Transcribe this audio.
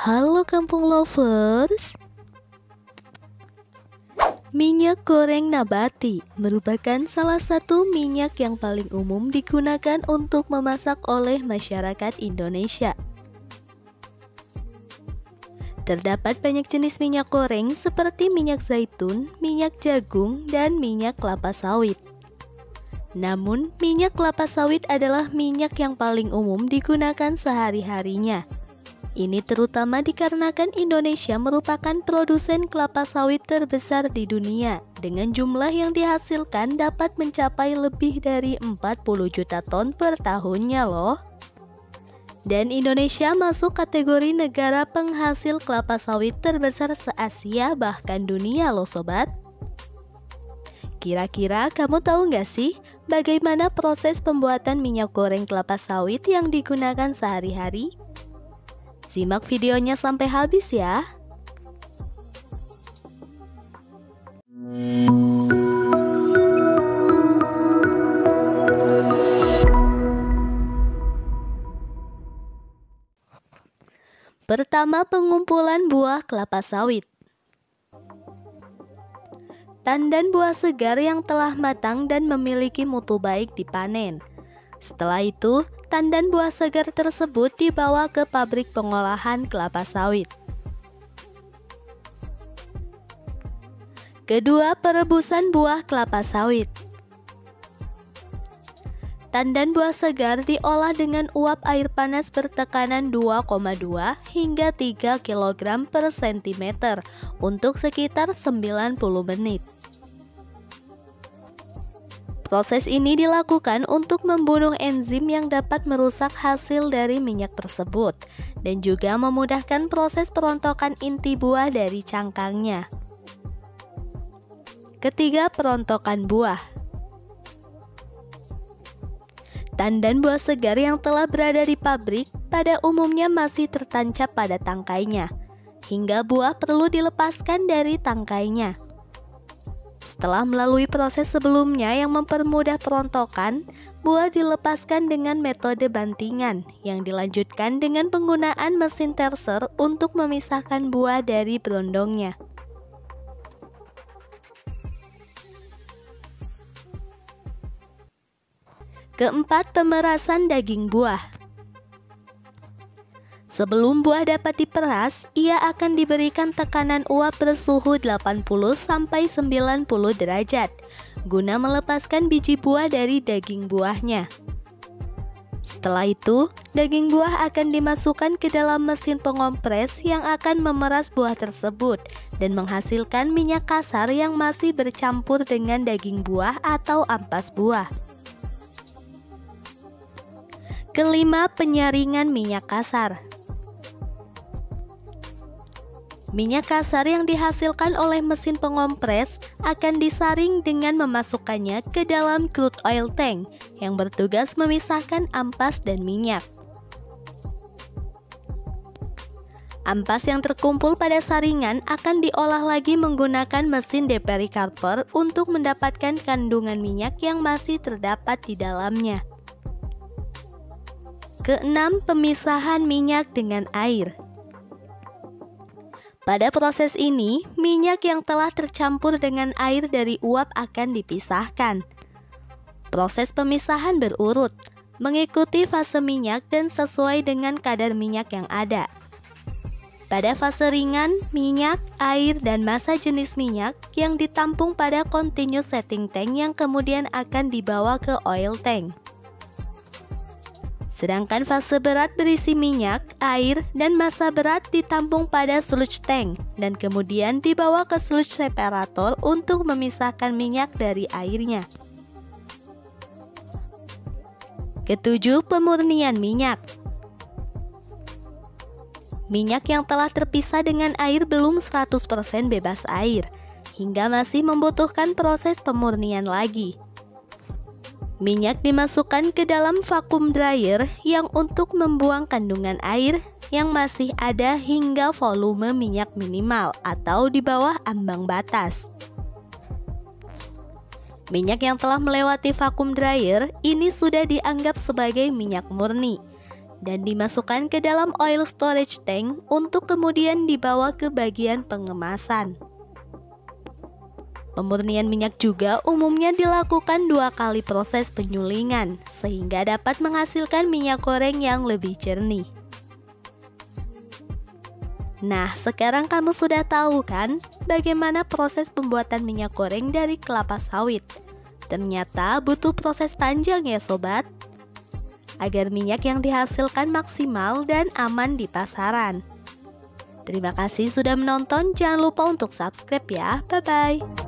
Halo Kampung Lovers. Minyak goreng nabati merupakan salah satu minyak yang paling umum digunakan untuk memasak oleh masyarakat Indonesia. Terdapat banyak jenis minyak goreng seperti minyak zaitun, minyak jagung, dan minyak kelapa sawit. Namun, minyak kelapa sawit adalah minyak yang paling umum digunakan sehari-harinya. Ini terutama dikarenakan Indonesia merupakan produsen kelapa sawit terbesar di dunia, dengan jumlah yang dihasilkan dapat mencapai lebih dari 40 juta ton per tahunnya loh. Dan Indonesia masuk kategori negara penghasil kelapa sawit terbesar se-Asia bahkan dunia loh sobat. Kira-kira kamu tahu nggak sih bagaimana proses pembuatan minyak goreng kelapa sawit yang digunakan sehari-hari? Simak videonya sampai habis ya. Pertama, pengumpulan buah kelapa sawit. Tandan buah segar yang telah matang dan memiliki mutu baik dipanen. Setelah itu, tandan buah segar tersebut dibawa ke pabrik pengolahan kelapa sawit. Kedua, perebusan buah kelapa sawit. Tandan buah segar diolah dengan uap air panas bertekanan 2,2 hingga 3 kg per cm untuk sekitar 90 menit. Proses ini dilakukan untuk membunuh enzim yang dapat merusak hasil dari minyak tersebut dan juga memudahkan proses perontokan inti buah dari cangkangnya. Ketiga, perontokan buah. Tandan buah segar yang telah berada di pabrik pada umumnya masih tertancap pada tangkainya, hingga buah perlu dilepaskan dari tangkainya. Setelah melalui proses sebelumnya yang mempermudah perontokan, buah dilepaskan dengan metode bantingan yang dilanjutkan dengan penggunaan mesin terser untuk memisahkan buah dari berondongnya. Keempat, pemerasan daging buah. Sebelum buah dapat diperas, ia akan diberikan tekanan uap bersuhu 80–90 derajat guna melepaskan biji buah dari daging buahnya. Setelah itu, daging buah akan dimasukkan ke dalam mesin pengompres yang akan memeras buah tersebut dan menghasilkan minyak kasar yang masih bercampur dengan daging buah atau ampas buah. Kelima, penyaringan minyak kasar. Minyak kasar yang dihasilkan oleh mesin pengompres akan disaring dengan memasukkannya ke dalam crude oil tank yang bertugas memisahkan ampas dan minyak. Ampas yang terkumpul pada saringan akan diolah lagi menggunakan mesin depericarper untuk mendapatkan kandungan minyak yang masih terdapat di dalamnya. Keenam, pemisahan minyak dengan air. Pada proses ini, minyak yang telah tercampur dengan air dari uap akan dipisahkan. Proses pemisahan berurut, mengikuti fase minyak dan sesuai dengan kadar minyak yang ada. Pada fase ringan, minyak, air, dan massa jenis minyak yang ditampung pada continuous setting tank yang kemudian akan dibawa ke oil tank. Sedangkan fase berat berisi minyak, air, dan massa berat ditampung pada sludge tank dan kemudian dibawa ke sludge separator untuk memisahkan minyak dari airnya. Ketujuh, pemurnian minyak. Minyak yang telah terpisah dengan air belum 100% bebas air, hingga masih membutuhkan proses pemurnian lagi. Minyak dimasukkan ke dalam vacuum dryer yang untuk membuang kandungan air yang masih ada hingga volume minyak minimal atau di bawah ambang batas. Minyak yang telah melewati vacuum dryer ini sudah dianggap sebagai minyak murni. dan dimasukkan ke dalam oil storage tank untuk kemudian dibawa ke bagian pengemasan. Pemurnian minyak juga umumnya dilakukan 2 kali proses penyulingan, sehingga dapat menghasilkan minyak goreng yang lebih jernih. Nah, sekarang kamu sudah tahu kan bagaimana proses pembuatan minyak goreng dari kelapa sawit? Ternyata butuh proses panjang ya sobat, agar minyak yang dihasilkan maksimal dan aman di pasaran. Terima kasih sudah menonton, jangan lupa untuk subscribe ya, bye-bye.